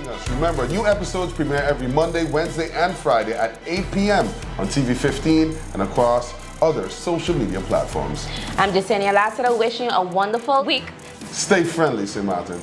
joining us. Remember, new episodes premiere every Monday, Wednesday, and Friday at 8 p.m. on TV 15 and across other social media platforms. I'm Jasenia Lassiter, wishing you a wonderful week. Stay friendly, St. Martin.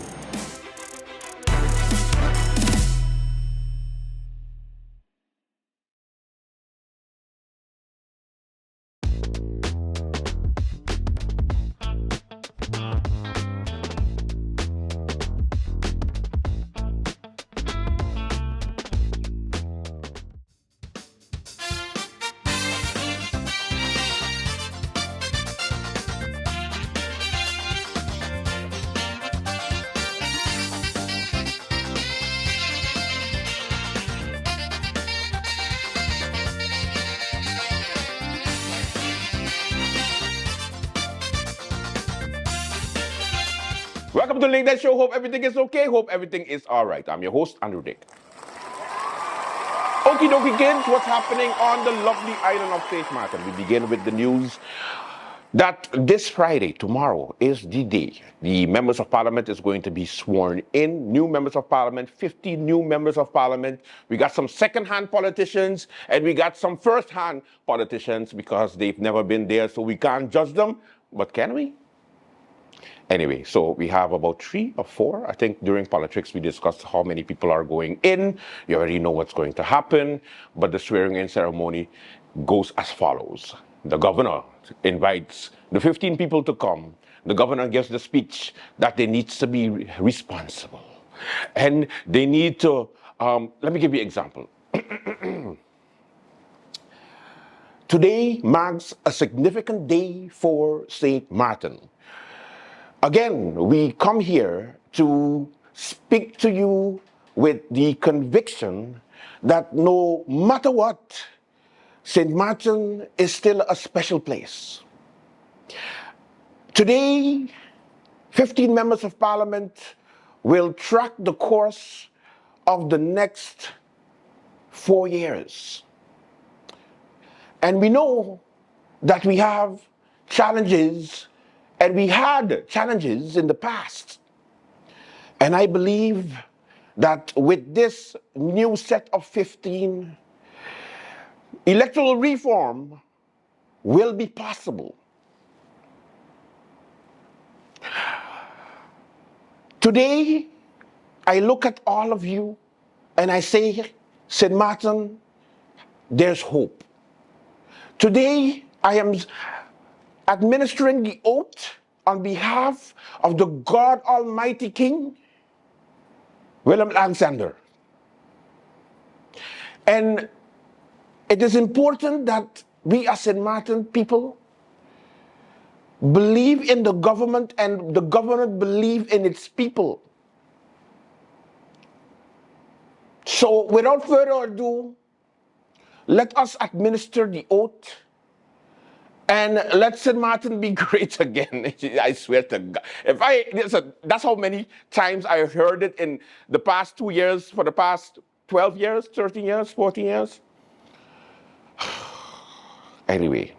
Welcome to Link That Show. Hope everything is okay. Hope everything is all right. I'm your host, Andrew Dick. Okie dokie kids, what's happening on the lovely island of St. Martin? We begin with the news that this Friday, tomorrow, is the day the members of parliament is going to be sworn in. New members of parliament, 50 new members of parliament. We got some second-hand politicians and we got some first-hand politicians because they've never been there, so we can't judge them. But can we? Anyway, so we have about 3 or 4. I think during politics we discussed how many people are going in. You already know what's going to happen. But the swearing-in ceremony goes as follows. The governor invites the 15 people to come. The governor gives the speech that they need to be responsible. And they need to, let me give you an example. Today marks a significant day for St. Martin. Again, we come here to speak to you with the conviction that no matter what, St. Martin is still a special place. Today, 15 members of parliament will track the course of the next 4 years. And we know that we have challenges. And we had challenges in the past. And I believe that with this new set of 15, electoral reform will be possible. Today, I look at all of you and I say, St. Martin, there's hope. Today, I am administering the oath on behalf of the God Almighty King, Willem Alexander. And it is important that we as St. Martin people believe in the government and the government believe in its people. So without further ado, let us administer the oath. And let St. Martin be great again. I swear to God. That's how many times I heard it in the past 2 years, for the past 12 years, 13 years, 14 years. Anyway,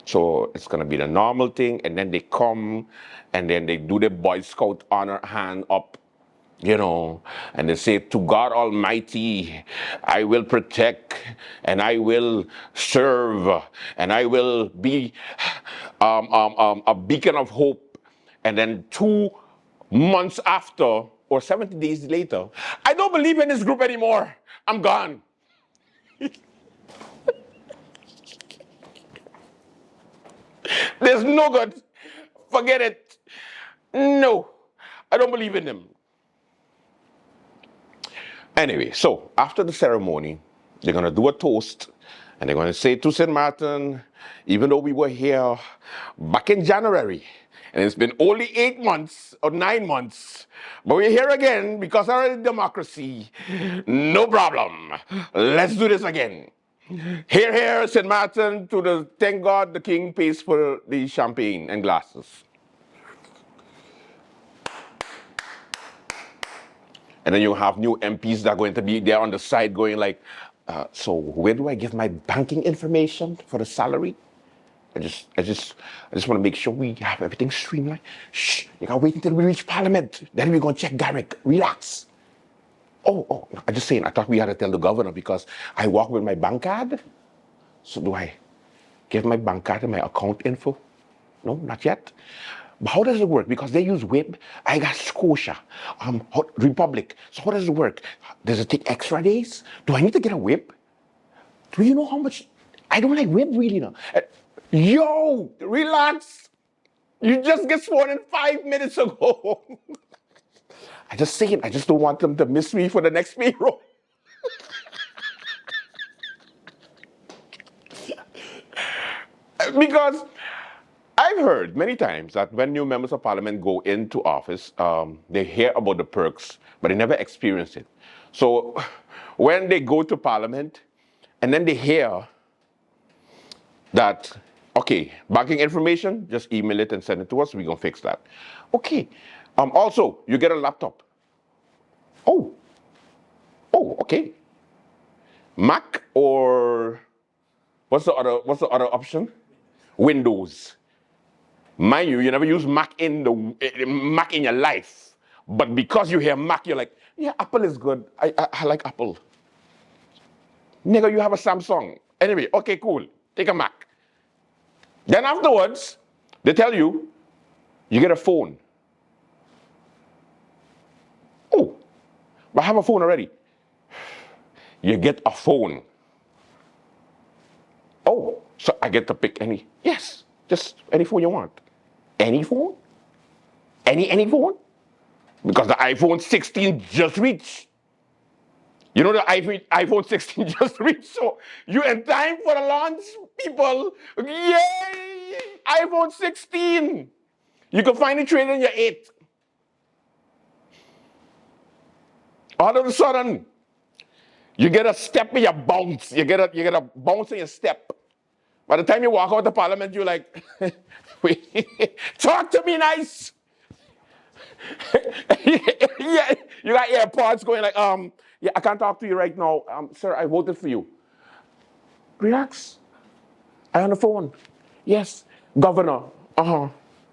so it's going to be the normal thing. And then they come and then they do the Boy Scout honor hand up. You know, and they say, to God Almighty, I will protect and I will serve and I will be a beacon of hope. And then 2 months after, or 70 days later, I don't believe in this group anymore. I'm gone. There's no good. Forget it. No, I don't believe in them. Anyway, so after the ceremony, they're going to do a toast, and they're going to say to St. Martin, even though we were here back in January, and it's been only 8 months or 9 months, but we're here again because of our democracy. No problem. Let's do this again. Here, here, St. Martin, to the thank God the King pays for the champagne and glasses. And then you have new MPs that are going to be there on the side going like, so where do I give my banking information for the salary? I just want to make sure we have everything streamlined. Shh, you gotta wait until we reach Parliament. Then we're going to check Garrick. Relax. Oh, I'm just saying, I thought we had to tell the governor because I walk with my bank card. So do I give my bank card and my account info? No, not yet. But how does it work? Because they use whip. I got Scotia, Republic. So how does it work? Does it take extra days? Do I need to get a whip? Do you know how much? I don't like whip really now. Yo, relax. You just get sworn in 5 minutes ago. I just say it. I just don't want them to miss me for the next payroll. Because I've heard many times that when new members of parliament go into office, they hear about the perks, but they never experience it. So when they go to parliament and then they hear that, okay, banking information, just email it and send it to us, we're going to fix that. Okay. Also, you get a laptop. Oh, okay. Mac or what's the other option? Windows. Mind you, you never use Mac in your life, but because you hear Mac, you're like, yeah, Apple is good. I like Apple. Nigga, you have a Samsung. Anyway, okay, cool. Take a Mac. Then afterwards, they tell you, you get a phone. Oh, but I have a phone already. You get a phone. Oh, so I get to pick any? Yes, just any phone you want. Any phone? Any phone? Because the iPhone 16 just reached. You know the iPhone 16 just reached, so you in time for the launch, people. Yay! iPhone 16. You can find it trading in your 8. All of a sudden, you get a step in your bounce. You get a bounce in your step. By the time you walk out the parliament, you're like, wait, talk to me nice. Yeah, you got AirPods going like, yeah, I can't talk to you right now. Sir, I voted for you. Relax. I on the phone. Yes, Governor.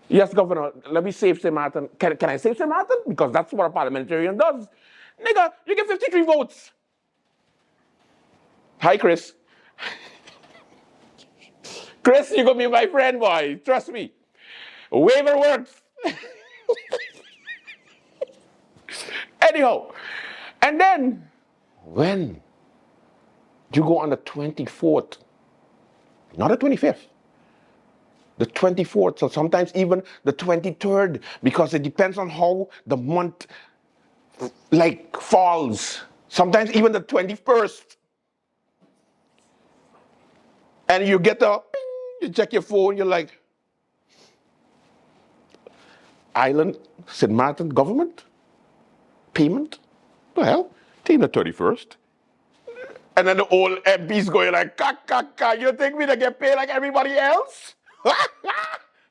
Yes, Governor. Let me save St. Martin. Can I save St. Martin? Because that's what a parliamentarian does. Nigga, you get 53 votes. Hi, Chris. Chris, you're gonna be my friend, boy. Trust me. Waiver works. Anyhow, and then when you go on the 24th, not the 25th, the 24th, so sometimes even the 23rd, because it depends on how the month like falls. Sometimes even the 21st. And you get a ping, you check your phone, you're like, Island, St. Martin government payment? The hell? Take the 31st. And then the old MP's going like, you think we to get paid like everybody else?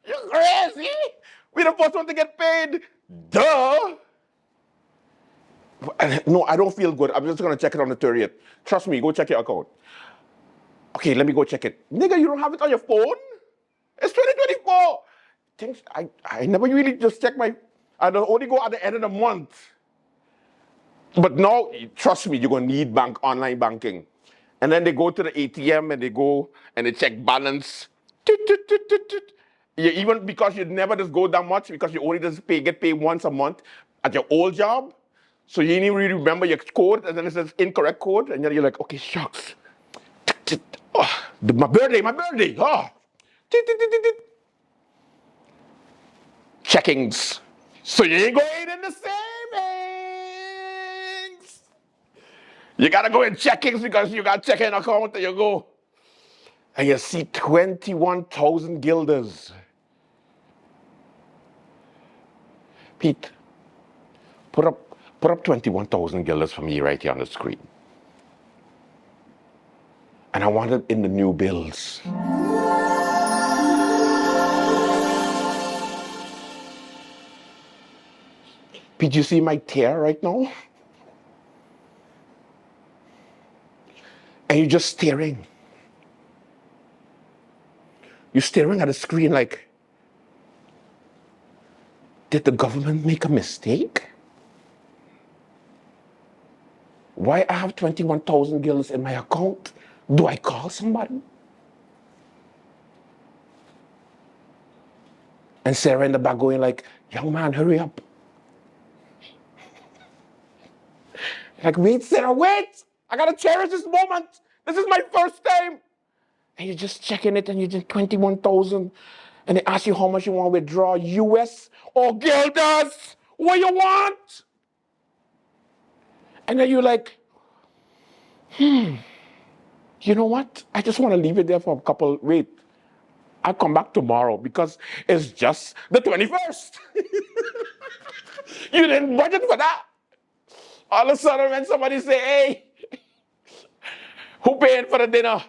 You crazy? We the first one to get paid. Duh. No, I don't feel good. I'm just going to check it on the 30th. Trust me, go check your account. Okay, let me go check it. Nigga, you don't have it on your phone? It's 2024. Things, I never really just check my, I don't only go at the end of the month. But now, trust me, you're going to need online banking. And then they go to the ATM and they go and they check balance. Even because you never just go that much, because you only just get paid once a month at your old job. So you didn't really remember your code, and then it says incorrect code, and then you're like, okay, shucks. Oh, my birthday. Oh. Checkings. So you ain't going in the savings. You gotta go in checkings because you got checking account and you go. And you see 21,000 guilders. Pete, put up 21,000 guilders for me right here on the screen. And I want it in the new bills. Pete, you see my tear right now? And you're just staring. You're staring at the screen like, did the government make a mistake? Why I have 21,000 guilders in my account? Do I call somebody? And Sarah in the back going like, young man, hurry up. Like, wait, Sarah, wait. I gotta cherish this moment. This is my first time. And you're just checking it and you just 21,000. And they ask you how much you want to withdraw, US or guilders. What you want? And then you're like, you know what? I just want to leave it there for a couple, wait. I'll come back tomorrow because it's just the 21st. You didn't budget for that. All of a sudden when somebody say, hey, who paying for the dinner?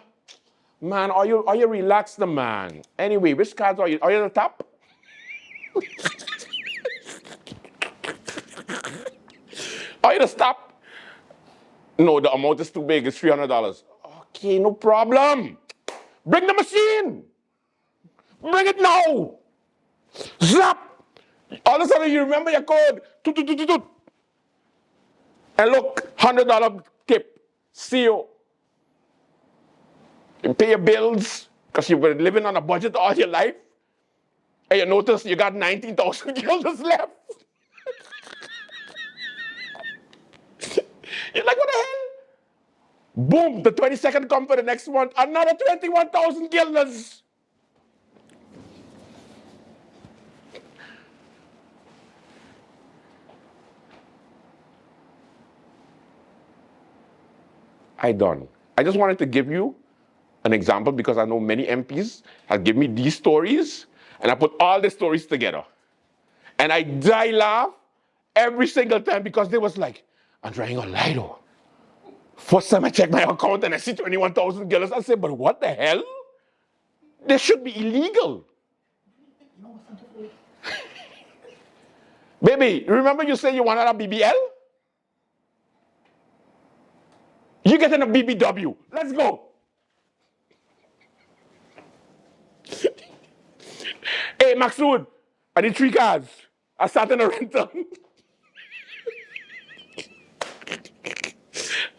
Man, are you relaxed, the man? Anyway, which cards are you? Are you at the top? Are you the top? No, the amount is too big. It's $300. Okay, no problem. Bring the machine. Bring it now. Zap. All of a sudden you remember your code. Toot, toot, toot, toot, toot. And look, $100 tip. See you. You pay your bills because you've been living on a budget all your life. And you notice you got 19,000 guilders left. You're like, what the hell? Boom, the 22nd come for the next month. Another 21,000 guilders. I done. I just wanted to give you an example because I know many MPs have given me these stories and I put all the stories together. And I die laugh every single time because they was like, Andrea, on Lido. First time I check my account and I see 21,000 guilders, I say, but what the hell? This should be illegal. Baby, remember you said you wanted a BBL? You get in a BBW. Let's go. Hey, Maxud, I need 3 cars. I start in a rental.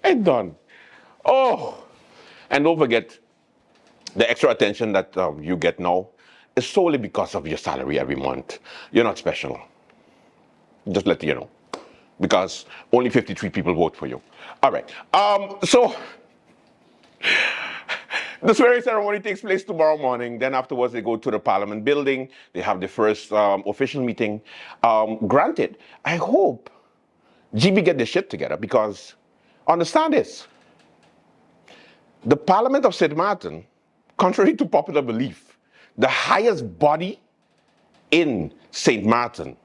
And done. Oh, and don't forget, the extra attention that you get now is solely because of your salary every month. You're not special. Just let you know. Because only 53 people vote for you. All right. So the swearing ceremony takes place tomorrow morning. Then afterwards, they go to the Parliament building. They have the first official meeting. Granted, I hope GB get their shit together because understand this. The Parliament of St. Martin, contrary to popular belief, the highest body in St. Martin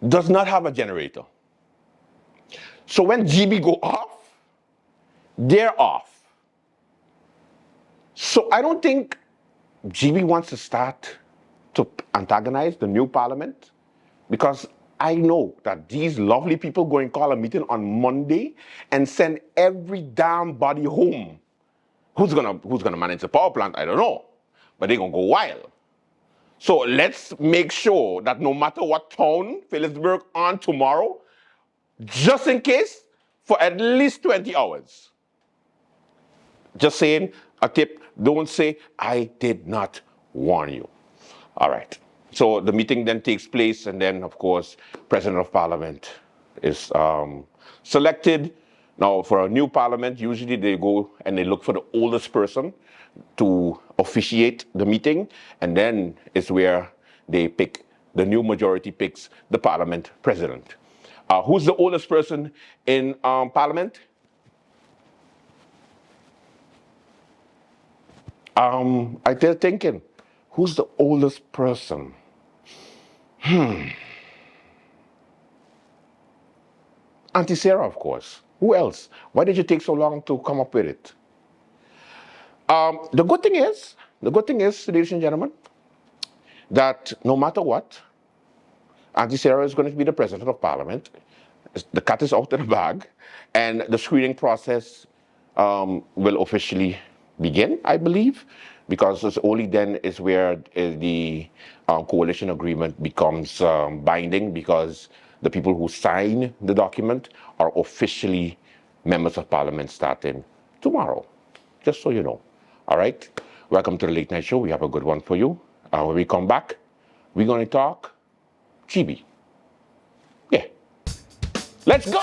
does not have a generator. So when GB go off, they're off. So I don't think GB wants to start to antagonize the new parliament because I know that these lovely people go and call a meeting on Monday and send every damn body home. Who's gonna manage the power plant? I don't know. But they're gonna go wild. So let's make sure that no matter what town Phillipsburg on tomorrow, just in case, for at least 20 hours. Just saying, a tip, don't say, I did not warn you. All right. So the meeting then takes place, and then, of course, President of Parliament is selected. Now, for a new parliament, usually they go and they look for the oldest person to officiate the meeting, and then is where they pick, the new majority picks the parliament president. Who's the oldest person in parliament? I'm still thinking, who's the oldest person? Auntie Sarah, of course. Who else? Why did you take so long to come up with it? The good thing is, ladies and gentlemen, that no matter what, Auntie Sarah is going to be the president of parliament. The cat is out of the bag, and the screening process will officially begin, I believe, because it's only then is where the coalition agreement becomes binding, because the people who sign the document are officially members of parliament starting tomorrow, just so you know. All right, welcome to the Late Night Show. We have a good one for you. When we come back, we're going to talk GB. Yeah, let's go.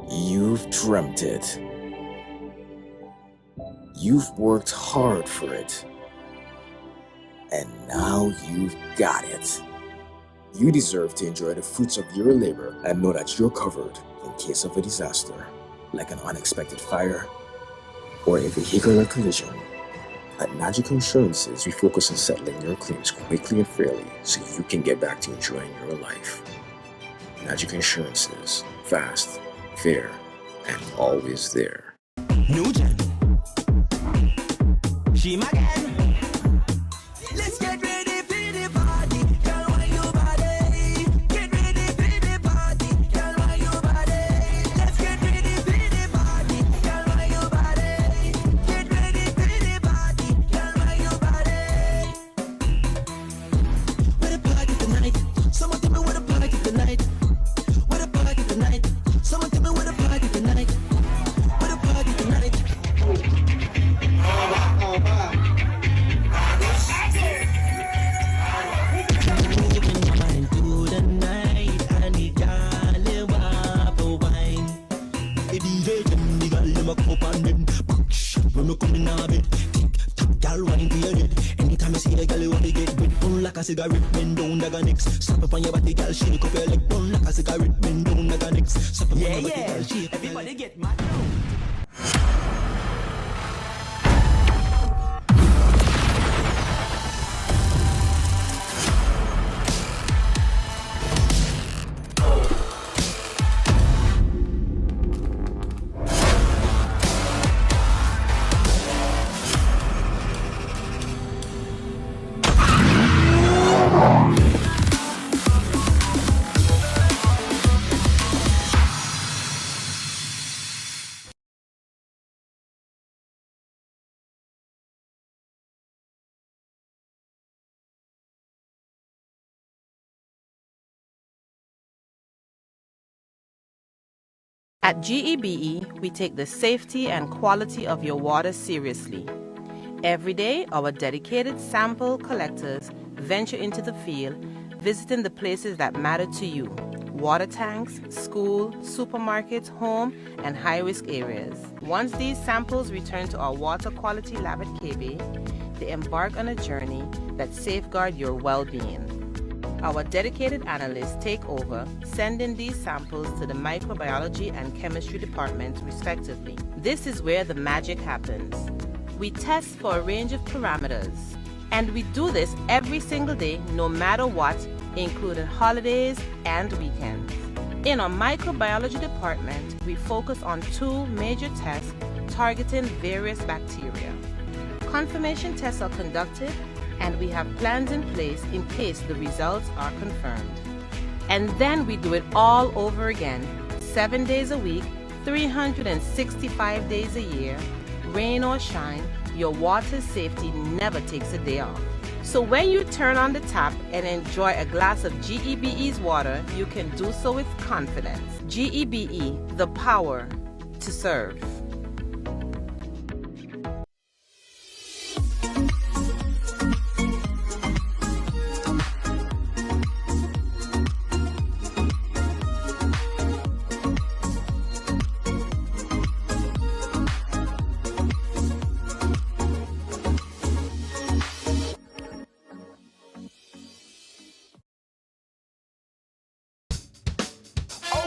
You've dreamt it. You've worked hard for it. And now you've got it. You deserve to enjoy the fruits of your labor and know that you're covered in case of a disaster, like an unexpected fire or a vehicular collision. At Magic Insurances, we focus on settling your claims quickly and fairly so you can get back to enjoying your life. Magic Insurances, fast, fair, and always there. New Gen. She my gang. Let's get ready for the party. Girl, why your body? Get ready for the party. Girl, why your body? Let's get ready for the party. Girl, why your body? Get ready for the party. Girl, why your body? With a party tonight. Someone tell me what a party tonight. What a party tonight. Someone tell me what a party tonight. What a party tonight. Anytime I see a girl, you want to get with bun like a cigarette, bend down, daga next. Slap up on your body, girl, shake up your leg, bun like a cigarette, bend down, daga next. Slap up on your body, girl, shake up your leg. Everybody get mad. At GEBE, we take the safety and quality of your water seriously. Every day, our dedicated sample collectors venture into the field, visiting the places that matter to you: water tanks, school, supermarkets, home, and high-risk areas. Once these samples return to our water quality lab at KB, they embark on a journey that safeguards your well-being. Our dedicated analysts take over, sending these samples to the microbiology and chemistry departments, respectively. This is where the magic happens. We test for a range of parameters, and we do this every single day, no matter what, including holidays and weekends. In our microbiology department, we focus on two major tests targeting various bacteria. Confirmation tests are conducted, and we have plans in place in case the results are confirmed. And then we do it all over again, 7 days a week, 365 days a year. Rain or shine, your water safety never takes a day off. So when you turn on the tap and enjoy a glass of GEBE's water, you can do so with confidence. GEBE, the power to serve.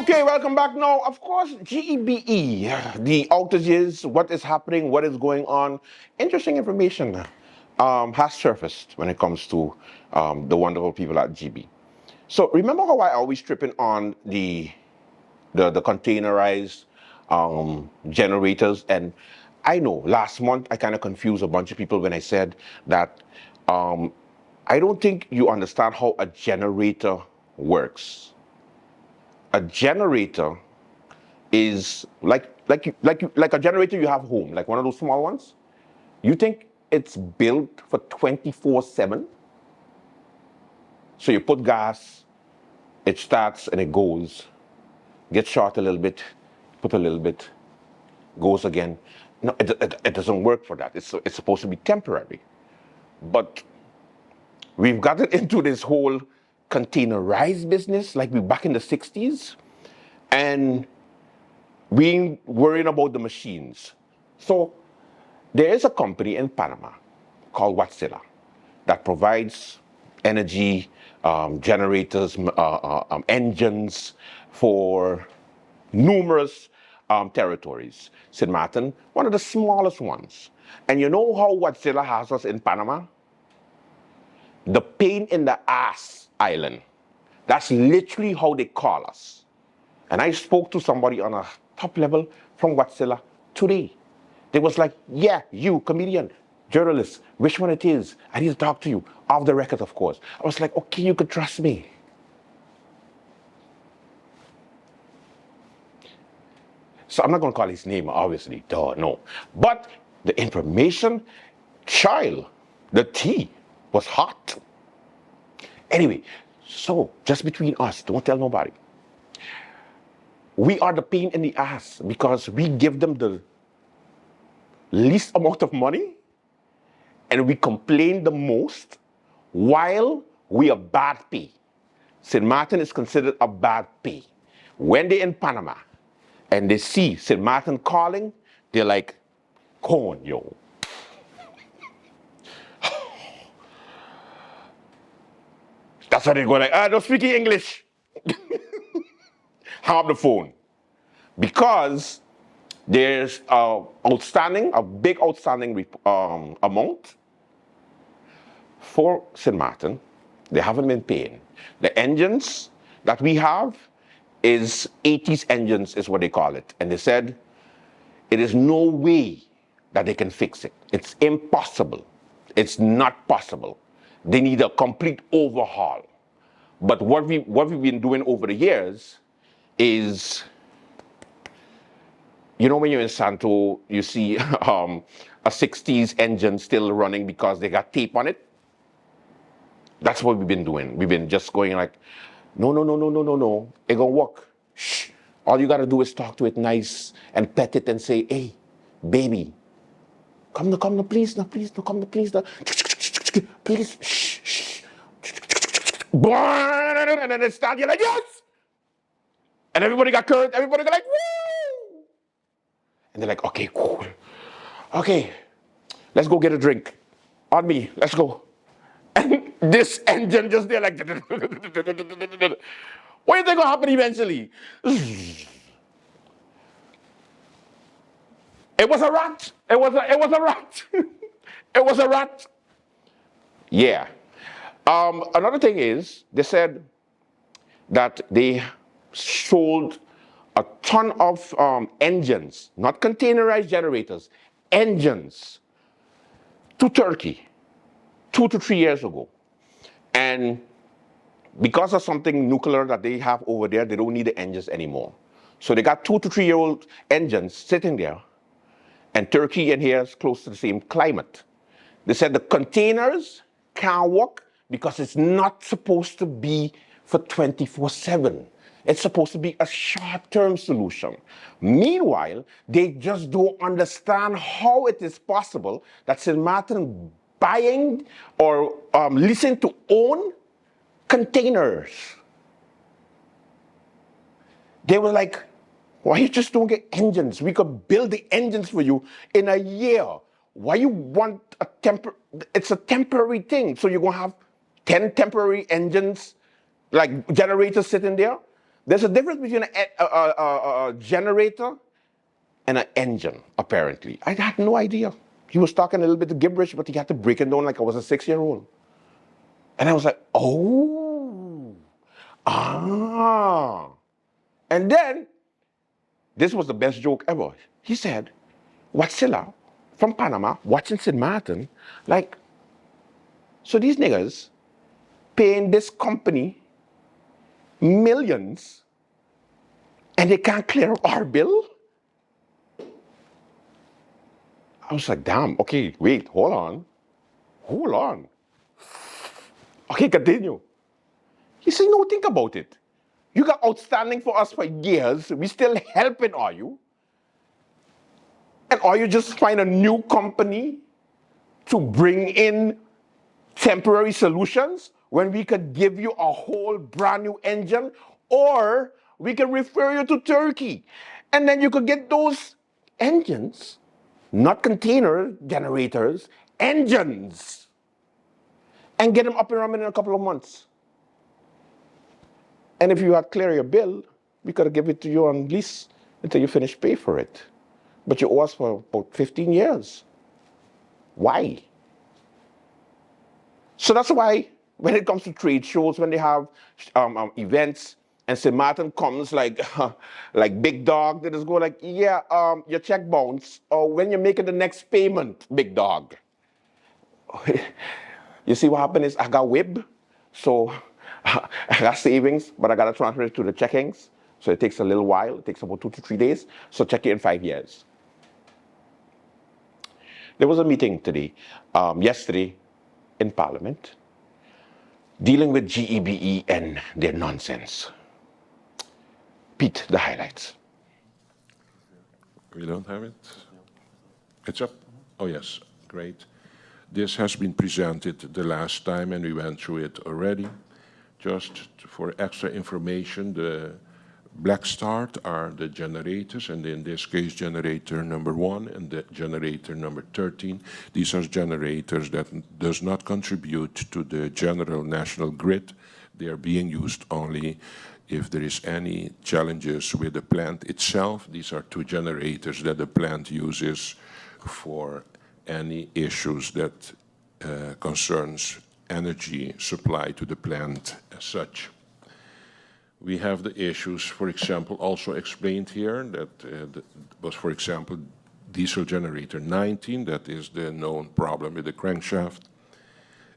Okay, welcome back. Now, of course, GEBE, the outages, what is happening, what is going on. Interesting information has surfaced when it comes to the wonderful people at GB. So remember how I always tripping on the containerized generators? And I know last month I kind of confused a bunch of people when I said that I don't think you understand how a generator works. A generator is like a generator you have home, like one of those small ones. You think it's built for 24/7? So you put gas, it starts and it goes, gets short a little bit, put a little bit, goes again. No, it doesn't work for that. It's supposed to be temporary. But we've gotten into this whole containerized business like we back in the 60s, and we worrying about the machines. So there is a company in Panama called Wärtsilä that provides energy, generators, engines for numerous territories. St. Martin, one of the smallest ones. And you know how Wärtsilä has us in Panama? The pain in the ass island. That's literally how they call us. And I spoke to somebody on a top level from Wärtsilä today. They was like, yeah, you, comedian, journalist, which one it is? I need to talk to you, off the record, of course. I was like, okay, you could trust me. So I'm not going to call his name, obviously, duh, no. But the information, child, the tea was hot. Anyway, so just between us, don't tell nobody. We are the pain in the ass because we give them the least amount of money and we complain the most while we are bad pay. St. Martin is considered a bad pay. When they're in Panama and they see St. Martin calling, they're like, coño. That's why they go like, don't speak English. Hang up the phone. Because there's a big outstanding amount for St. Martin. They haven't been paying. The engines that we have is 80s engines is what they call it. And they said, it is no way that they can fix it. It's impossible. It's not possible. They need a complete overhaul. But what we've been doing over the years is, you know, when you're in Santo, you see a 60s engine still running because they got tape on it. That's what we've been doing. We've been just going like, no, it gonna work. Shh. All you gotta do is talk to it nice and pet it and say, hey, baby, come no, please, please, shh. And then it starts, you're like, yes! And everybody got curved, everybody got like, woo! And they're like, okay, cool. Okay, let's go get a drink. On me, let's go. And this engine just there like, what do you think will happen eventually? It was a rat. It was a rat. It was a rat. Yeah. Another thing is, they said that they sold a ton of engines, not containerized generators, engines to Turkey 2 to 3 years ago. And because of something nuclear that they have over there, they don't need the engines anymore. So they got 2 to 3 year old engines sitting there. And Turkey and here is close to the same climate. They said the containers can't work because it's not supposed to be for 24/7. It's supposed to be a short-term solution. Meanwhile, they just don't understand how it is possible that St. Martin buying or leasing to own containers. They were like, why you just don't get engines? We could build the engines for you in a year. Why you want it's a temporary thing. So you're gonna have 10 temporary engines, like generators sitting there. There's a difference between a generator and an engine, apparently. I had no idea. He was talking a little bit of gibberish, but he had to break it down like I was a 6-year-old. And I was like, oh, And then, this was the best joke ever. He said, Wärtsilä from Panama, watching St. Martin, like, so these niggas paying this company millions and they can't clear our bill? I was like, damn, okay, wait, hold on. Okay, continue. He said, no, think about it. You got outstanding for us for years. We still helping all you. And or you just find a new company to bring in temporary solutions when we could give you a whole brand new engine, or we can refer you to Turkey. And then you could get those engines, not container generators, engines, and get them up and running in a couple of months. And if you had clear your bill, we could have given it to you on lease until you finish pay for it. But you owe us for about 15 years. Why? So that's why when it comes to trade shows, when they have events, and St. Martin comes like like big dog, they just go like, yeah, your check bounced, or when you're making the next payment, big dog. You see what happened is I got WIB, so I got savings, but I got to transfer it to the checkings. So it takes a little while. It takes about 2 to 3 days. So check it in 5 years. There was a meeting today, yesterday, in Parliament, dealing with GEBE and their nonsense. Pete, the highlights. We don't have it? It's up? Oh, yes, great. This has been presented the last time, and we went through it already. Just for extra information, the black start are the generators, and in this case, generator number 1 and the generator number 13. These are generators that does not contribute to the general national grid. They are being used only if there is any challenges with the plant itself. These are 2 generators that the plant uses for any issues that concerns energy supply to the plant as such. We have the issues, for example, also explained here that was, for example, diesel generator 19, that is the known problem with the crankshaft.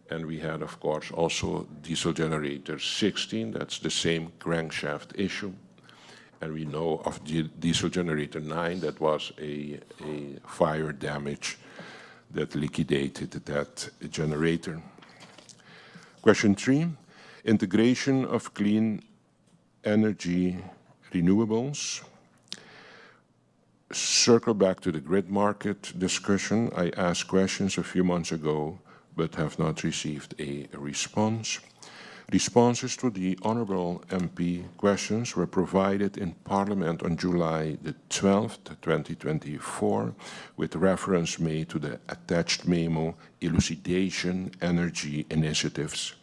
And we had, of course, also diesel generator 16, that's the same crankshaft issue. And we know of diesel generator 9, that was a fire damage that liquidated that generator. Question 3, integration of clean energy renewables. Circle back to the grid market discussion. I asked questions a few months ago, but have not received a response. Responses to the Honourable MP questions were provided in Parliament on July the 12th, 2024, with reference made to the attached memo, Elucidation Energy Initiatives.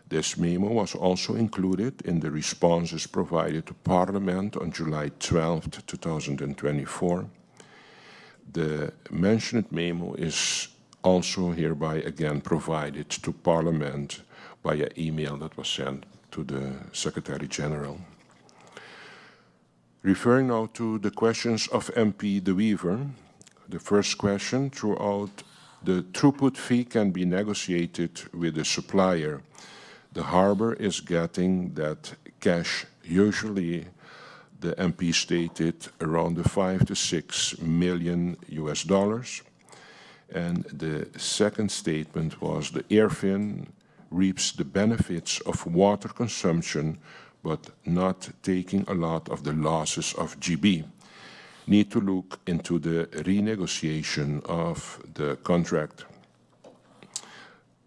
This memo was also included in the responses provided to Parliament on July 12th, 2024. The mentioned memo is also hereby again provided to Parliament via email that was sent to the Secretary General. Referring now to the questions of MP De Wever, the first question, throughout the throughput fee can be negotiated with the supplier. The harbor is getting that cash, usually the MP stated around the 5 to 6 million US dollars. And the second statement was the airfin reaps the benefits of water consumption, but not taking a lot of the losses of GB. Need to look into the renegotiation of the contract.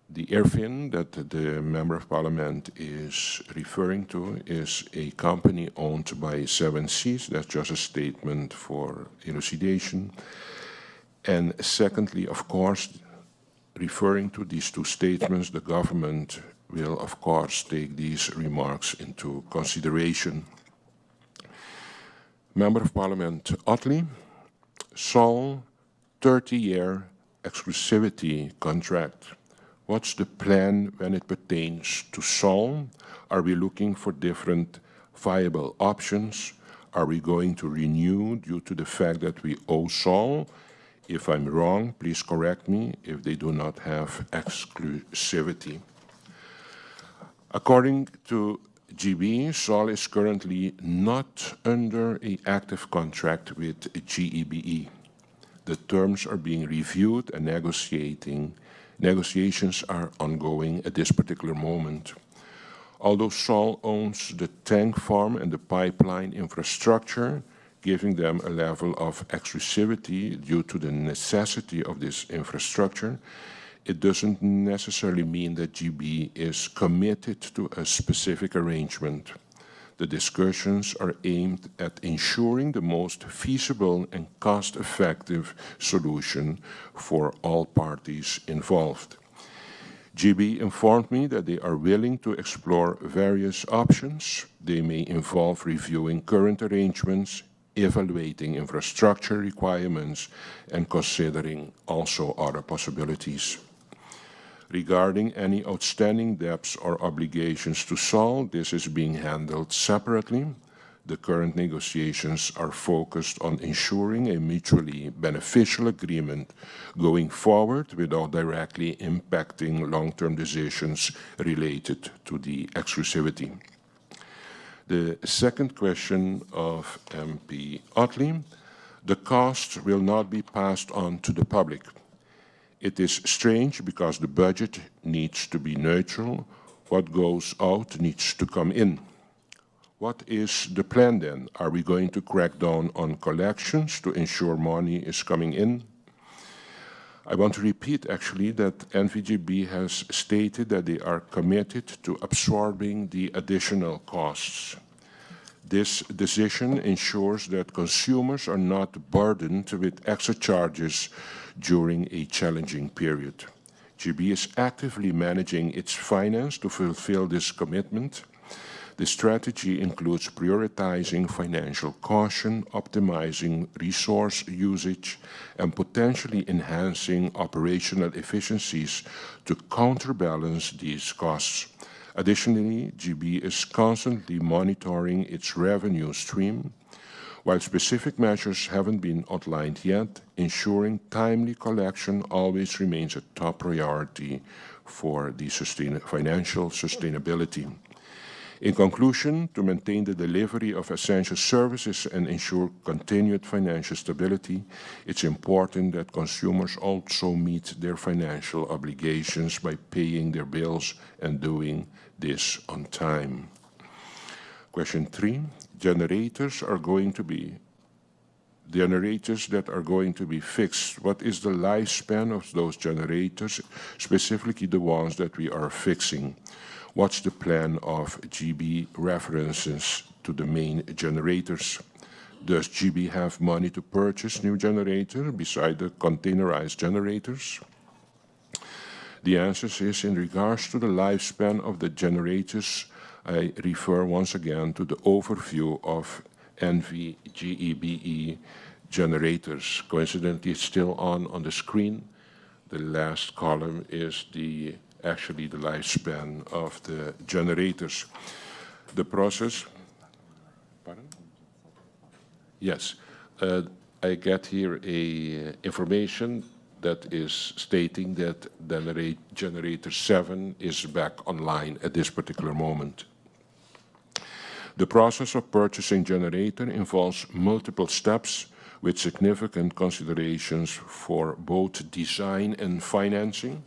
The airfin that the Member of Parliament is referring to is a company owned by 7 Seas. That's just a statement for elucidation. And secondly, of course, referring to these 2 statements, the government will, of course, take these remarks into consideration. Member of Parliament Otley, Sol, 30-year exclusivity contract. What's the plan when it pertains to Sol? Are we looking for different viable options? Are we going to renew due to the fact that we owe Sol? If I'm wrong, please correct me if they do not have exclusivity. According to GB, Sol is currently not under an active contract with GEBE. The terms are being reviewed and negotiations are ongoing at this particular moment. Although Sol owns the tank farm and the pipeline infrastructure, giving them a level of exclusivity due to the necessity of this infrastructure, it doesn't necessarily mean that GB is committed to a specific arrangement. The discussions are aimed at ensuring the most feasible and cost-effective solution for all parties involved. GB informed me that they are willing to explore various options. They may involve reviewing current arrangements, evaluating infrastructure requirements, and considering also other possibilities. Regarding any outstanding debts or obligations to Sol, this is being handled separately. The current negotiations are focused on ensuring a mutually beneficial agreement going forward without directly impacting long-term decisions related to the exclusivity. The second question of MP Otley, the costs will not be passed on to the public. It is strange because the budget needs to be neutral. What goes out needs to come in. What is the plan then? Are we going to crack down on collections to ensure money is coming in? I want to repeat actually that NVGB has stated that they are committed to absorbing the additional costs. This decision ensures that consumers are not burdened with extra charges during a challenging period. GB is actively managing its finance to fulfill this commitment. The strategy includes prioritizing financial caution, optimizing resource usage, and potentially enhancing operational efficiencies to counterbalance these costs. Additionally, GB is constantly monitoring its revenue stream. While specific measures haven't been outlined yet, ensuring timely collection always remains a top priority for the financial sustainability. In conclusion, to maintain the delivery of essential services and ensure continued financial stability, it's important that consumers also meet their financial obligations by paying their bills and doing this on time. Question 3, generators that are going to be fixed. What is the lifespan of those generators, specifically the ones that we are fixing? What's the plan of GB references to the main generators? Does GB have money to purchase new generators beside the containerized generators? The answer is in regards to the lifespan of the generators, I refer once again to the overview of NVGEBE generators. Coincidentally, it's still on the screen. The last column is actually the lifespan of the generators. The process, pardon? Yes, I get here information that is stating that generator 7 is back online at this particular moment. The process of purchasing generator involves multiple steps with significant considerations for both design and financing.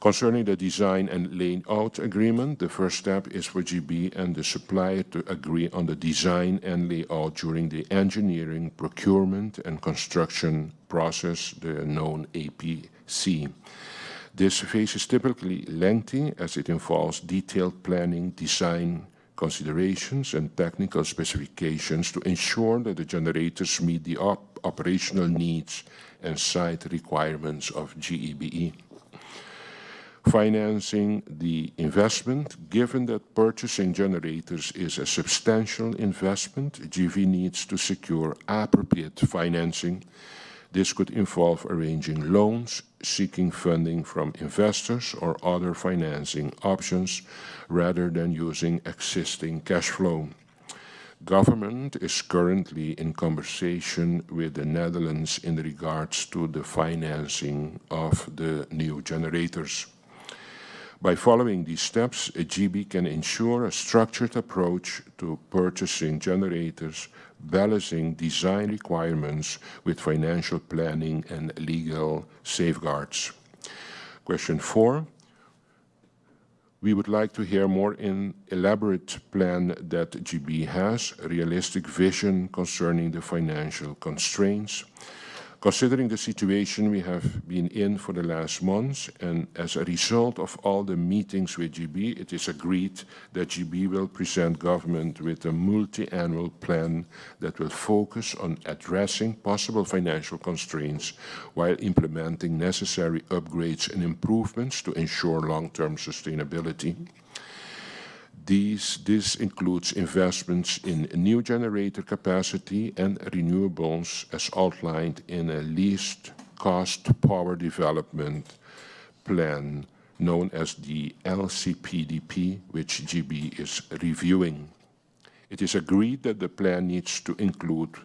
Concerning the design and layout agreement, the first step is for GB and the supplier to agree on the design and layout during the engineering, procurement, and construction process, the known APC. This phase is typically lengthy as it involves detailed planning, design considerations, and technical specifications to ensure that the generators meet the operational needs and site requirements of GEBE. Financing the investment. Given that purchasing generators is a substantial investment, GV needs to secure appropriate financing. This could involve arranging loans, seeking funding from investors or other financing options, rather than using existing cash flow. Government is currently in conversation with the Netherlands in regards to the financing of the new generators. By following these steps, GB can ensure a structured approach to purchasing generators, balancing design requirements with financial planning and legal safeguards. Question 4. We would like to hear more in elaborate plan that GB has, a realistic vision concerning the financial constraints. Considering the situation we have been in for the last months, and as a result of all the meetings with GB, it is agreed that GB will present government with a multi-annual plan that will focus on addressing possible financial constraints while implementing necessary upgrades and improvements to ensure long-term sustainability. This includes investments in new generator capacity and renewables as outlined in a least cost power development plan known as the LCPDP, which GB is reviewing. It is agreed that the plan needs to include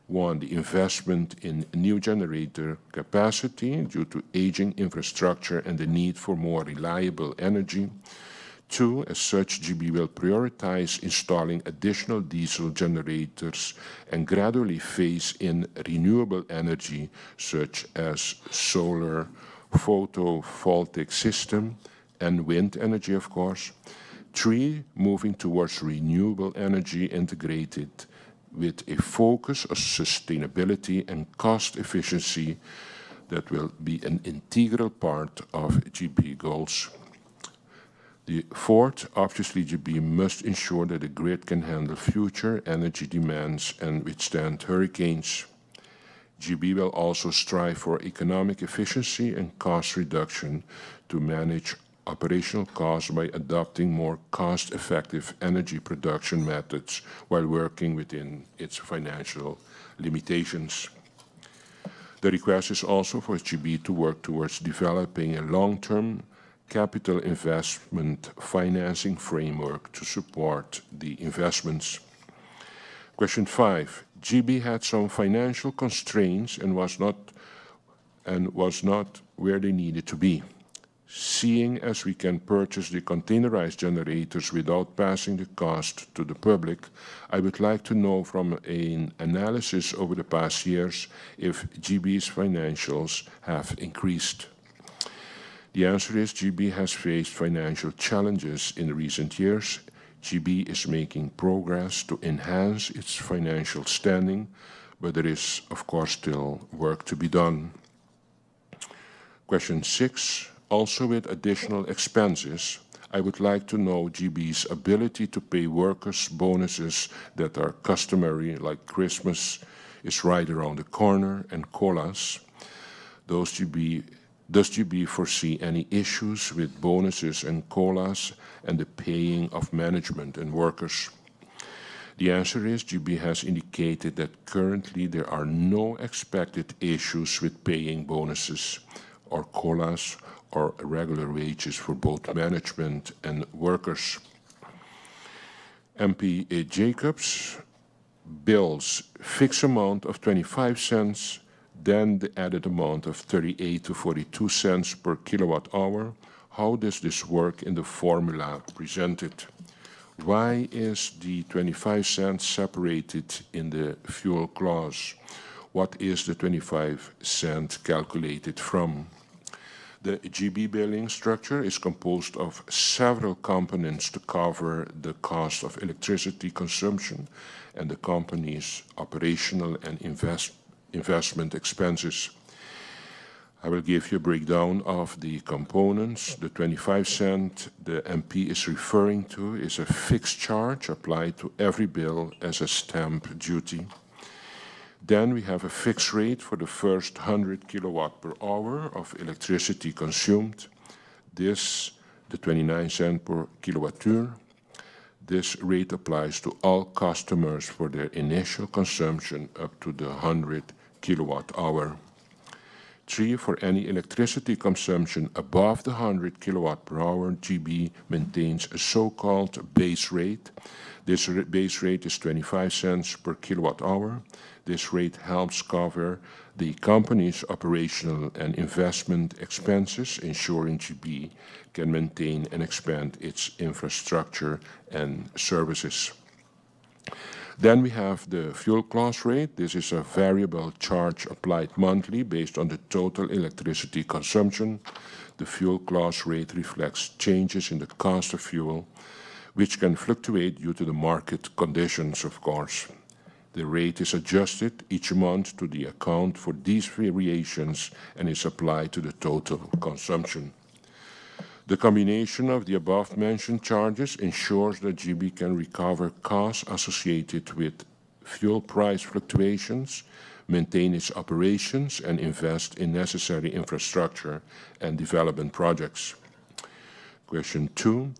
one, the investment in new generator capacity due to aging infrastructure and the need for more reliable energy. Two, as such, GB will prioritize installing additional diesel generators and gradually phase in renewable energy such as solar, photovoltaic system, and wind energy, of course. Three, moving towards renewable energy integrated with a focus on sustainability and cost efficiency that will be an integral part of GB goals. The fourth, obviously, GB must ensure that the grid can handle future energy demands and withstand hurricanes. GB will also strive for economic efficiency and cost reduction to manage operational costs by adopting more cost-effective energy production methods while working within its financial limitations. The request is also for GB to work towards developing a long-term capital investment financing framework to support the investments. Question 5. GB had some financial constraints and was not where they needed to be. Seeing as we can purchase the containerized generators without passing the cost to the public, I would like to know from an analysis over the past years if GB's financials have increased. The answer is GB has faced financial challenges in recent years. GB is making progress to enhance its financial standing, but there is, of course, still work to be done. Question 6. Also with additional expenses, I would like to know GB's ability to pay workers bonuses that are customary, like Christmas is right around the corner, and COLAs. Does GB foresee any issues with bonuses and COLAs and the paying of management and workers? The answer is GB has indicated that currently there are no expected issues with paying bonuses or COLAs or regular wages for both management and workers. MP Jacobs bills fixed amount of 25 cents, then the added amount of 38 to 42 cents per kilowatt hour. How does this work in the formula presented? Why is the 25 cents separated in the fuel clause? What is the 25 cent calculated from? The GB billing structure is composed of several components to cover the cost of electricity consumption and the company's operational and investment expenses. I will give you a breakdown of the components. The 25 cent the MP is referring to is a fixed charge applied to every bill as a stamp duty. Then we have a fixed rate for the first 100 kilowatt per hour of electricity consumed. This, the 29 cents per kilowatture. This rate applies to all customers for their initial consumption up to the 100 kilowatt hour. 3, for any electricity consumption above the 100 kilowatt per hour, GB maintains a so-called base rate. This base rate is 25 cents per kilowatt hour. This rate helps cover the company's operational and investment expenses, ensuring GB can maintain and expand its infrastructure and services. Then we have the fuel clause rate. This is a variable charge applied monthly based on the total electricity consumption. The fuel clause rate reflects changes in the cost of fuel, which can fluctuate due to the market conditions, of course. The rate is adjusted each month to the account for these variations and is applied to the total consumption. The combination of the above-mentioned charges ensures that GB can recover costs associated with fuel price fluctuations, maintain its operations, and invest in necessary infrastructure and development projects. Question 2.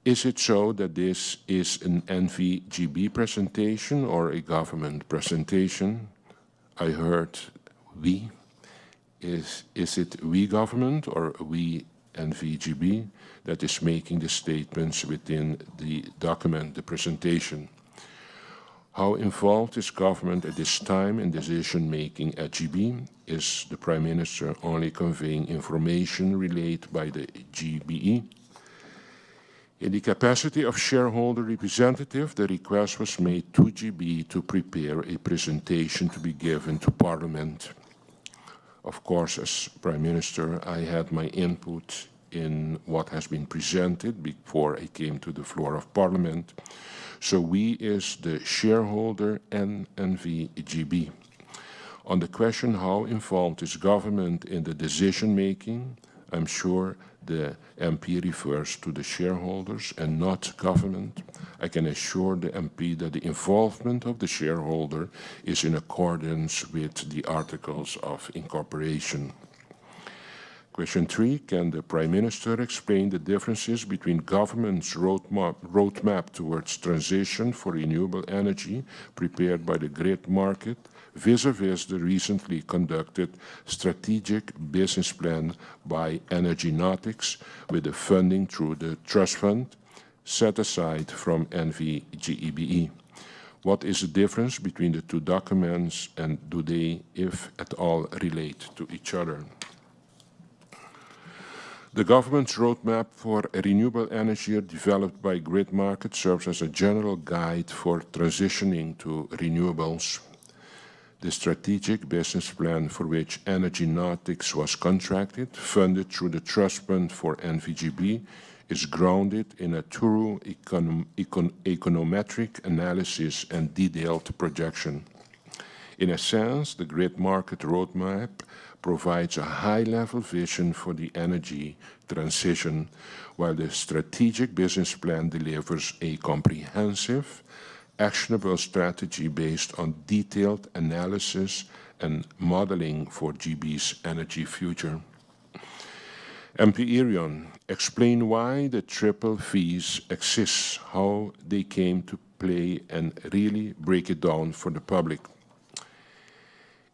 Is it so that this is an NVGB presentation or a government presentation? I heard we. Is it we government or we NVGB that is making the statements within the document, the presentation? How involved is government at this time in decision-making at GB? Is the Prime Minister only conveying information relayed by the GBE? In the capacity of shareholder representative, the request was made to GB to prepare a presentation to be given to Parliament. Of course, as Prime Minister, I had my input in what has been presented before I came to the floor of Parliament. So we is the shareholder and NVGB. On the question how involved is government in the decision-making, I'm sure the MP refers to the shareholders and not government. I can assure the MP that the involvement of the shareholder is in accordance with the Articles of Incorporation. Question 3, can the Prime Minister explain the differences between government's roadmap towards transition for renewable energy prepared by the grid market vis-à-vis the recently conducted strategic business plan by Energynautics with the funding through the trust fund set aside from NVGEBE? What is the difference between the two documents and do they, if at all, relate to each other? The government's roadmap for renewable energy developed by Grid Market serves as a general guide for transitioning to renewables. The strategic business plan for which Energynautics was contracted, funded through the Trust Fund for NVGB, is grounded in a thorough econometric analysis and detailed projection. In a sense, the Grid Market roadmap provides a high-level vision for the energy transition, while the strategic business plan delivers a comprehensive, actionable strategy based on detailed analysis and modeling for GB's energy future. MP Irion, explain why the triple fees exist, how they came to play, and really break it down for the public.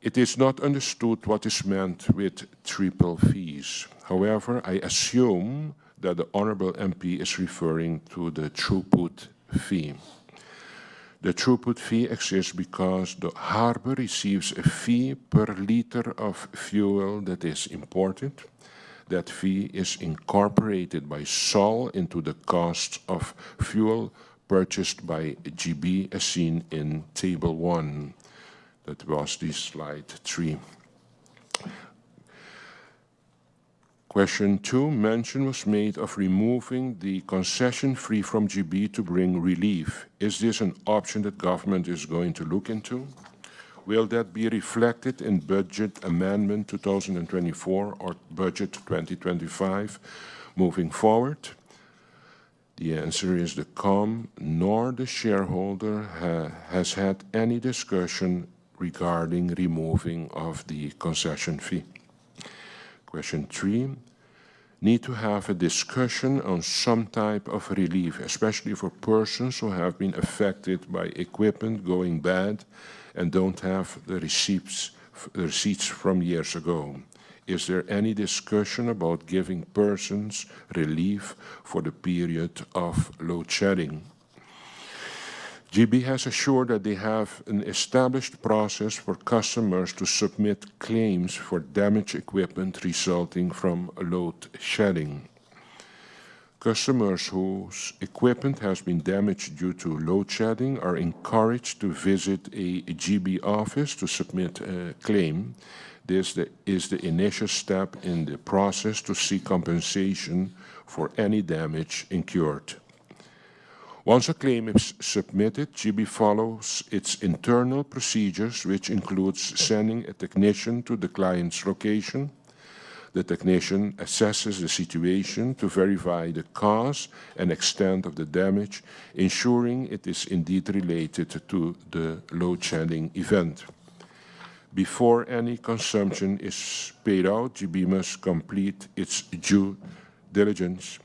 It is not understood what is meant with triple fees. However, I assume that the Honourable MP is referring to the throughput fee. The throughput fee exists because the harbour receives a fee per litre of fuel that is imported. That fee is incorporated by SOL into the cost of fuel purchased by GB as seen in Table 1. That was the slide 3. Question 2, mention was made of removing the concession fee from GB to bring relief. Is this an option that government is going to look into? Will that be reflected in Budget Amendment 2024 or Budget 2025 moving forward? The answer is the COM nor the shareholder has had any discussion regarding removing of the concession fee. Question 3, need to have a discussion on some type of relief, especially for persons who have been affected by equipment going bad and don't have the receipts from years ago. Is there any discussion about giving persons relief for the period of load shedding? GB has assured that they have an established process for customers to submit claims for damaged equipment resulting from load shedding. Customers whose equipment has been damaged due to load shedding are encouraged to visit a GB office to submit a claim. This is the initial step in the process to seek compensation for any damage incurred. Once a claim is submitted, GB follows its internal procedures, which includes sending a technician to the client's location. The technician assesses the situation to verify the cause and extent of the damage, ensuring it is indeed related to the load-shedding event. Before any consumption is paid out, GB must complete its due diligence.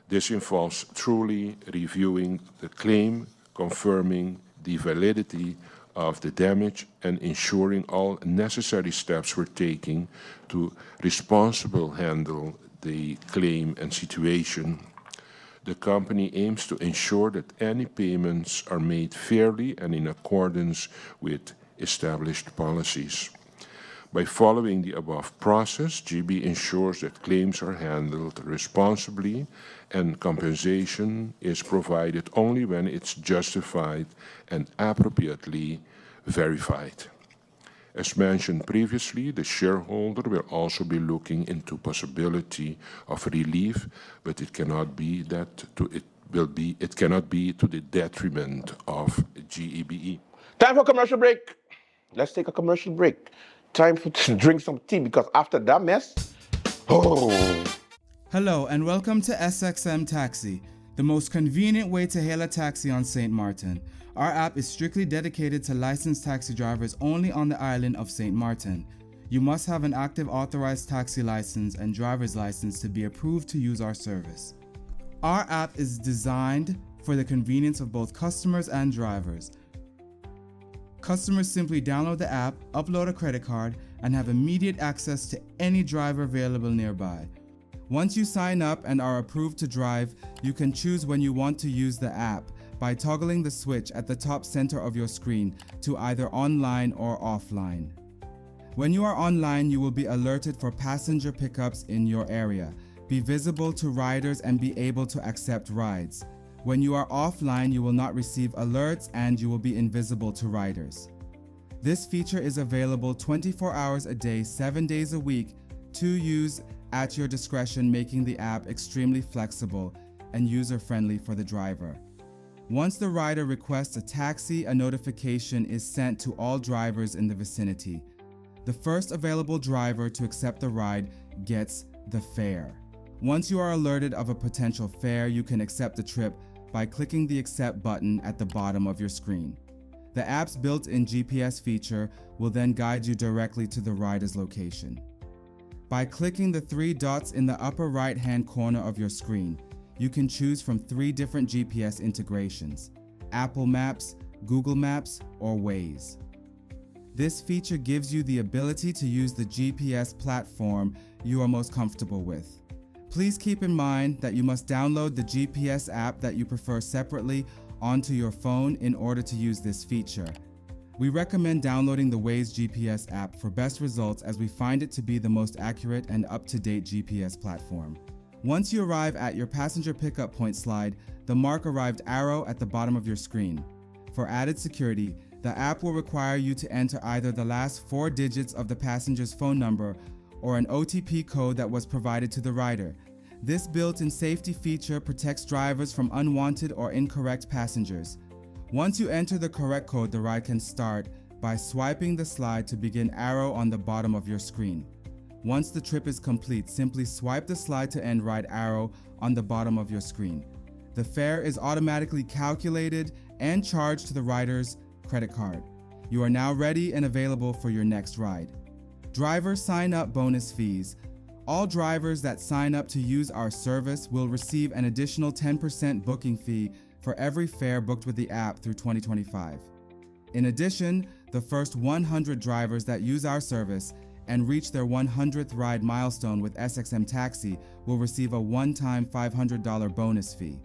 This involves truly reviewing the claim, confirming the validity of the damage, and ensuring all necessary steps were taken to responsibly handle the claim and situation. The company aims to ensure that any payments are made fairly and in accordance with established policies. By following the above process, GB ensures that claims are handled responsibly and compensation is provided only when it's justified and appropriately verified. As mentioned previously, the shareholder will also be looking into possibility of relief, but it cannot be to the detriment of GEBE. Time for commercial break. Let's take a commercial break. Time to drink some tea because after that mess, Hello and welcome to SXM Taxi, the most convenient way to hail a taxi on St. Martin. Our app is strictly dedicated to licensed taxi drivers only on the island of St. Martin. You must have an active authorized taxi license and driver's license to be approved to use our service. Our app is designed for the convenience of both customers and drivers. Customers simply download the app, upload a credit card, and have immediate access to any driver available nearby. Once you sign up and are approved to drive, you can choose when you want to use the app by toggling the switch at the top center of your screen to either online or offline. When you are online, you will be alerted for passenger pickups in your area, be visible to riders, and be able to accept rides. When you are offline, you will not receive alerts and you will be invisible to riders. This feature is available 24 hours a day, 7 days a week to use at your discretion, making the app extremely flexible and user-friendly for the driver. Once the rider requests a taxi, a notification is sent to all drivers in the vicinity. The first available driver to accept the ride gets the fare. Once you are alerted of a potential fare, you can accept the trip by clicking the Accept button at the bottom of your screen. The app's built-in GPS feature will then guide you directly to the rider's location. By clicking the 3 dots in the upper right-hand corner of your screen, you can choose from 3 different GPS integrations: Apple Maps, Google Maps, or Waze. This feature gives you the ability to use the GPS platform you are most comfortable with. Please keep in mind that you must download the GPS app that you prefer separately onto your phone in order to use this feature. We recommend downloading the Waze GPS app for best results, as we find it to be the most accurate and up-to-date GPS platform. Once you arrive at your passenger pickup point, slide the Mark Arrived arrow at the bottom of your screen. For added security, the app will require you to enter either the last 4 digits of the passenger's phone number or an OTP code that was provided to the rider. This built-in safety feature protects drivers from unwanted or incorrect passengers. Once you enter the correct code, the ride can start by swiping the slide to begin arrow on the bottom of your screen. Once the trip is complete, simply swipe the slide to end ride arrow on the bottom of your screen. The fare is automatically calculated and charged to the rider's credit card. You are now ready and available for your next ride. Driver sign-up bonus fees. All drivers that sign up to use our service will receive an additional 10% booking fee for every fare booked with the app through 2025. In addition, the first 100 drivers that use our service and reach their 100th ride milestone with SXM Taxi will receive a one-time $500 bonus fee.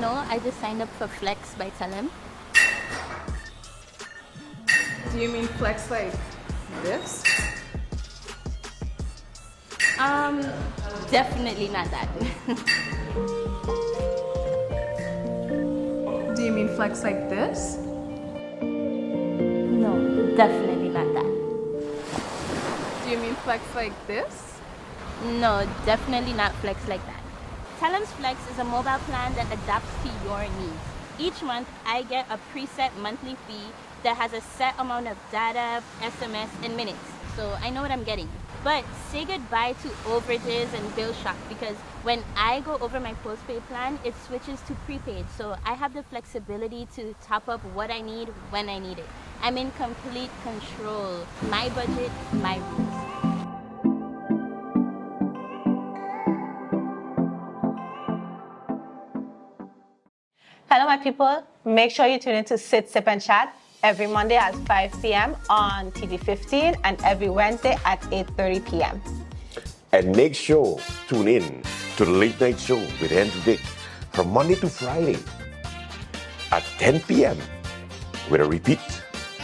No, I just signed up for Flex by Telem. Do you mean flex like this? Definitely not that. Do you mean flex like this? No, definitely not that. Do you mean flex like this? No, definitely not Flex like that. Telem's Flex is a mobile plan that adapts to your needs. Each month, I get a preset monthly fee that has a set amount of data, SMS, and minutes. So I know what I'm getting. But say goodbye to overages and bill shock, because when I go over my postpaid plan, it switches to prepaid. So I have the flexibility to top up what I need when I need it. I'm in complete control. My budget, my rules. Hello, my people. Make sure you tune in to Sit, Sip, and Chat every Monday at 5 p.m. on TV 15 and every Wednesday at 8:30 p.m. And make sure tune in to the late night show with Andrew Dick from Monday to Friday at 10 p.m. with a repeat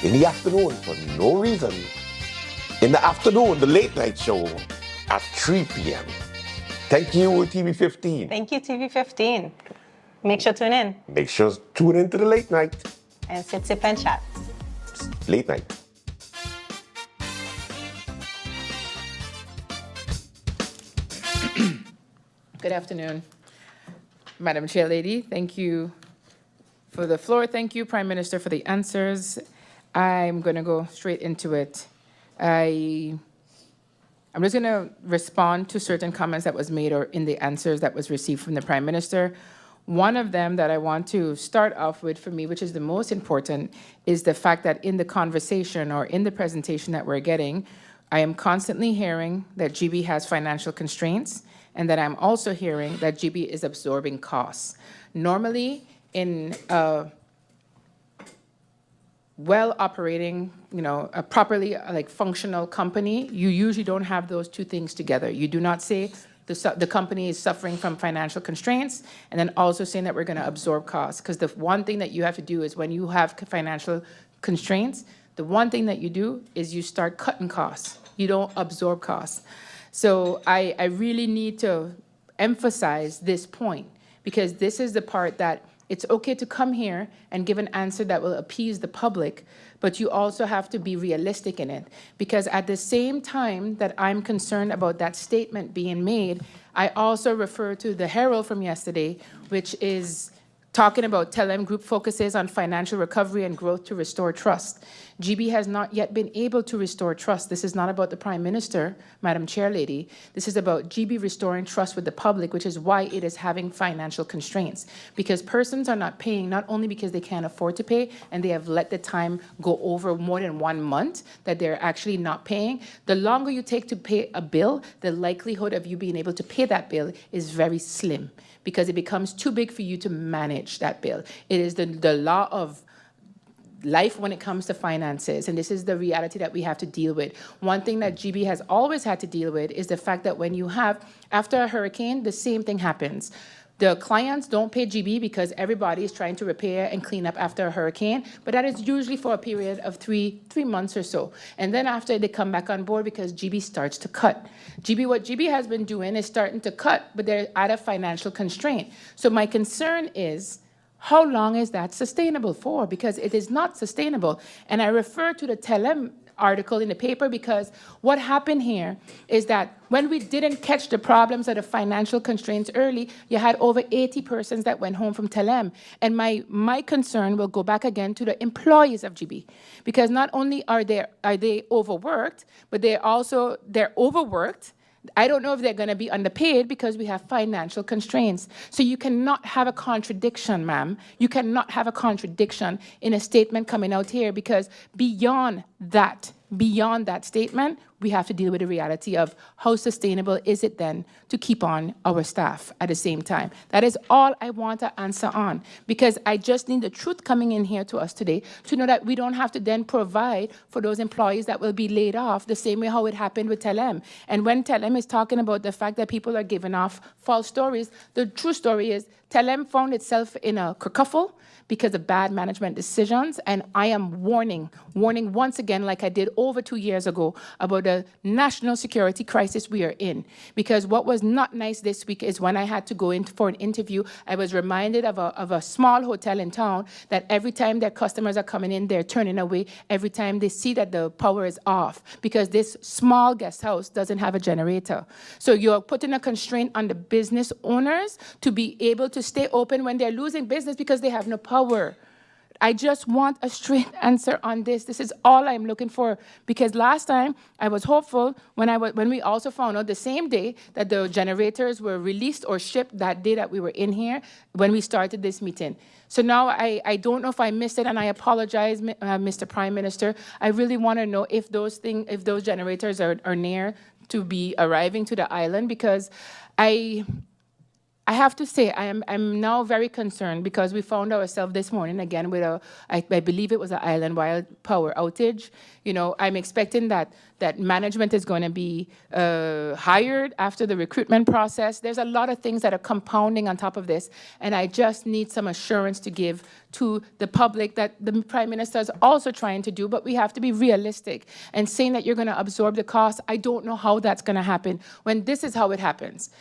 in the afternoon for no reason. In the afternoon, the late night show at 3 p.m. Thank you, TV 15. Thank you, TV 15. Make sure to tune in Make sure tune in to the late night. and Sit, Sip, and Chat. Late night. Good afternoon, Madam Chair Lady. Thank you for the floor. Thank you, Prime Minister, for the answers. I'm going to go straight into it. I'm just going to respond to certain comments that was made or in the answers that was received from the Prime Minister. One of them that I want to start off with for me, which is the most important, is the fact that in the conversation or in the presentation that we're getting, I am constantly hearing that GB has financial constraints, and that I'm also hearing that GB is absorbing costs. Normally, in a well-operating, a properly functional company, you usually don't have those two things together. You do not say the company is suffering from financial constraints and then also saying that we're going to absorb costs. Because the one thing that you have to do is when you have financial constraints, the one thing that you do is you start cutting costs. You don't absorb costs. So I really need to emphasize this point, because this is the part that it's okay to come here and give an answer that will appease the public, but you also have to be realistic in it. Because at the same time that I'm concerned about that statement being made, I also refer to the Herald from yesterday, which is talking about Telem Group focuses on financial recovery and growth to restore trust. GB has not yet been able to restore trust. This is not about the Prime Minister, Madam Chair Lady. This is about GB restoring trust with the public, which is why it is having financial constraints. Because persons are not paying, not only because they can't afford to pay and they have let the time go over more than 1 month that they're actually not paying. The longer you take to pay a bill, the likelihood of you being able to pay that bill is very slim, because it becomes too big for you to manage that bill. It is the law of life when it comes to finances, and this is the reality that we have to deal with. One thing that GB has always had to deal with is the fact that when you have, after a hurricane, the same thing happens. The clients don't pay GB because everybody is trying to repair and clean up after a hurricane, but that is usually for a period of three months or so. And then after, they come back on board because GB starts to cut. What GB has been doing is starting to cut, but they're at a financial constraint. So my concern is, how long is that sustainable for? Because it is not sustainable. And I refer to the Telem article in the paper because what happened here is that when we didn't catch the problems of the financial constraints early, you had over 80 persons that went home from Telem. And my concern will go back again to the employees of GB, because not only are they overworked, but they're overworked. I don't know if they're going to be underpaid because we have financial constraints. So you cannot have a contradiction, ma'am. You cannot have a contradiction in a statement coming out here, because beyond that statement, we have to deal with the reality of how sustainable is it then to keep on our staff at the same time. That is all I want to answer on, because I just need the truth coming in here to us today to know that we don't have to then provide for those employees that will be laid off the same way how it happened with Telem. And when Telem is talking about the fact that people are giving off false stories, the true story is Telem found itself in a kerfuffle because of bad management decisions. And I am warning once again, like I did over 2 years ago, about the national security crisis we are in. Because what was not nice this week is when I had to go in for an interview, I was reminded of a small hotel in town that every time their customers are coming in, they're turning away every time they see that the power is off, because this small guest house doesn't have a generator. So you're putting a constraint on the business owners to be able to stay open when they're losing business because they have no power. I just want a straight answer on this. This is all I'm looking for, because last time I was hopeful when we also found out the same day that the generators were released or shipped that day that we were in here when we started this meeting. So now I don't know if I missed it, and I apologize, Mr. Prime Minister. I really want to know if those generators are near to be arriving to the island, because I have to say, I'm now very concerned because we found ourselves this morning again with I believe it was an island-wide power outage. You know, I'm expecting that management is going to be hired after the recruitment process. There's a lot of things that are compounding on top of this, and I just need some assurance to give to the public that the Prime Minister is also trying to do, but we have to be realistic. And saying that you're going to absorb the cost, I don't know how that's going to happen when this is how it happens.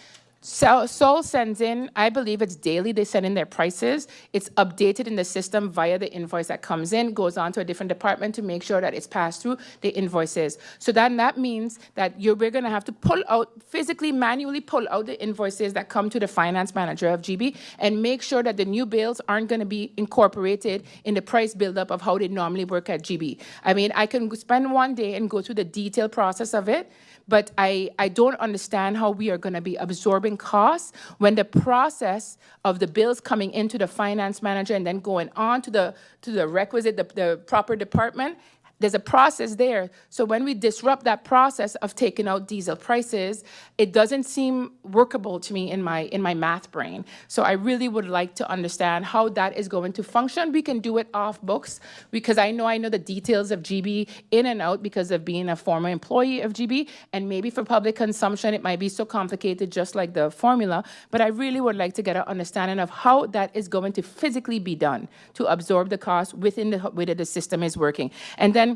Sol sends in, I believe it's daily, they send in their prices. It's updated in the system via the invoice that comes in, goes on to a different department to make sure that it's passed through the invoices. So then that means that we're going to have to pull out, physically, manually pull out the invoices that come to the finance manager of GB and make sure that the new bills aren't going to be incorporated in the price buildup of how they normally work at GB. I mean, I can spend one day and go through the detailed process of it, but I don't understand how we are going to be absorbing costs when the process of the bills coming into the finance manager and then going on to the requisite, the proper department. There's a process there. So when we disrupt that process of taking out diesel prices, it doesn't seem workable to me in my math brain. So I really would like to understand how that is going to function. We can do it off books because I know the details of GB in and out because of being a former employee of GB. And maybe for public consumption, it might be so complicated just like the formula. But I really would like to get an understanding of how that is going to physically be done to absorb the cost within the way that the system is working. And then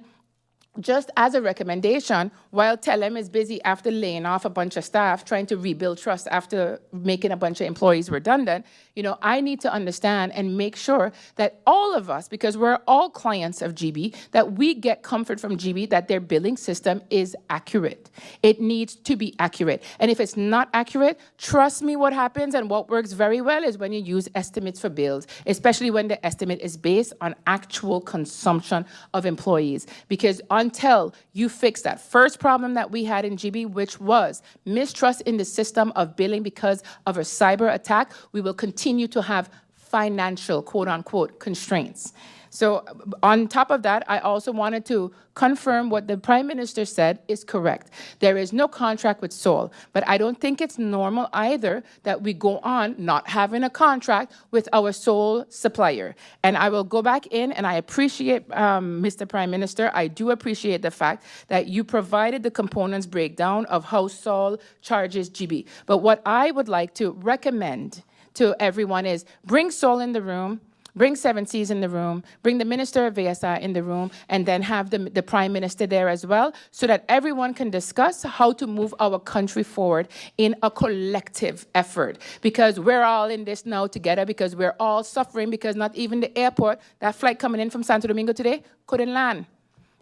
just as a recommendation, while Telem is busy after laying off a bunch of staff, trying to rebuild trust after making a bunch of employees redundant, I need to understand and make sure that all of us, because we're all clients of GB, that we get comfort from GB that their billing system is accurate. It needs to be accurate. And if it's not accurate, trust me, what happens and what works very well is when you use estimates for bills, especially when the estimate is based on actual consumption of employees. Because until you fix that first problem that we had in GB, which was mistrust in the system of billing because of a cyber attack, we will continue to have financial, quote unquote, constraints. So on top of that, I also wanted to confirm what the Prime Minister said is correct. There is no contract with Sol, but I don't think it's normal either that we go on not having a contract with our sole supplier. And I will go back in, and I appreciate, Mr. Prime Minister, I do appreciate the fact that you provided the components breakdown of how Sol charges GB. But what I would like to recommend to everyone is bring Sol in the room, bring 7 Seas in the room, bring the Minister of VSI in the room, and then have the Prime Minister there as well, so that everyone can discuss how to move our country forward in a collective effort. Because we're all in this now together, because we're all suffering, because not even the airport, that flight coming in from Santo Domingo today, couldn't land.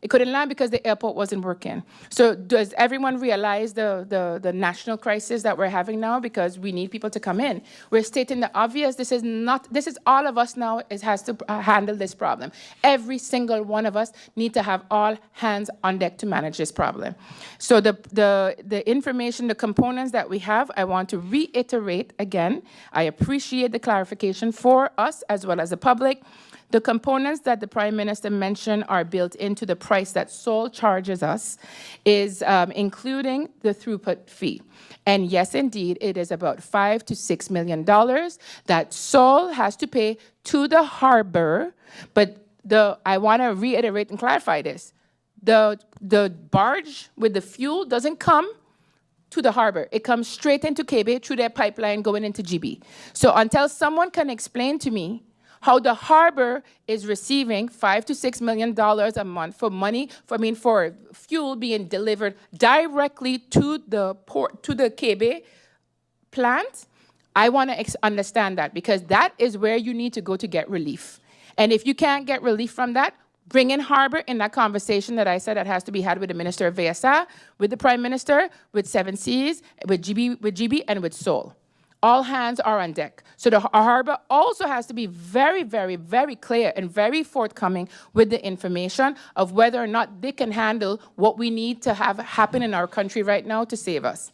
It couldn't land because the airport wasn't working. So does everyone realize the national crisis that we're having now? Because we need people to come in. We're stating the obvious. This is all of us now has to handle this problem. Every single one of us need to have all hands on deck to manage this problem. So the information, the components that we have, I want to reiterate again. I appreciate the clarification for us as well as the public. The components that the Prime Minister mentioned are built into the price that Sol charges us, is including the throughput fee. And yes, indeed, it is about $5 to $6 million that Sol has to pay to the harbor. But I want to reiterate and clarify this. The barge with the fuel doesn't come to the harbor. It comes straight into Kebe through their pipeline going into GB. So until someone can explain to me how the harbor is receiving $5 to $6 million a month for for fuel being delivered directly to the port, to the Kebe plant, I want to understand that, because that is where you need to go to get relief. And if you can't get relief from that, bring in harbor in that conversation that I said that has to be had with the Minister of VSA, with the Prime Minister, with 7 Seas, with GB, and with Sol. All hands are on deck. So the harbor also has to be very, very, very clear and very forthcoming with the information of whether or not they can handle what we need to have happen in our country right now to save us.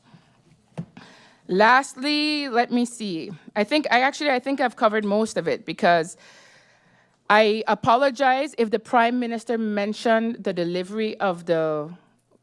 Lastly, let me see. I think I've covered most of it, because I apologize if the Prime Minister mentioned the delivery of the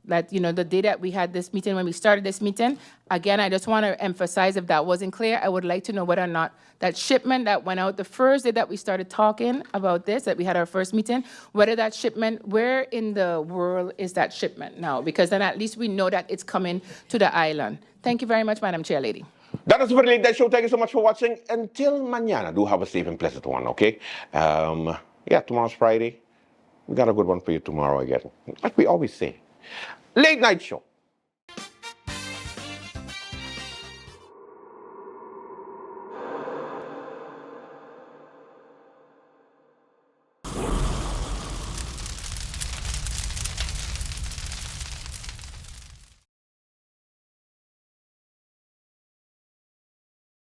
day that we had this meeting, when we started this meeting. Again, I just want to emphasize, if that wasn't clear, I would like to know whether or not that shipment that went out the first day that we started talking about this, that we had our first meeting, whether that shipment, where in the world is that shipment now? Because then at least we know that it's coming to the island. Thank you very much, Madam Chair Lady. That is for the late night show. Thank you so much for watching. Until mañana, do have a safe and pleasant one, okay? Yeah, tomorrow's Friday. We got a good one for you tomorrow again. Like we always say. Late night show.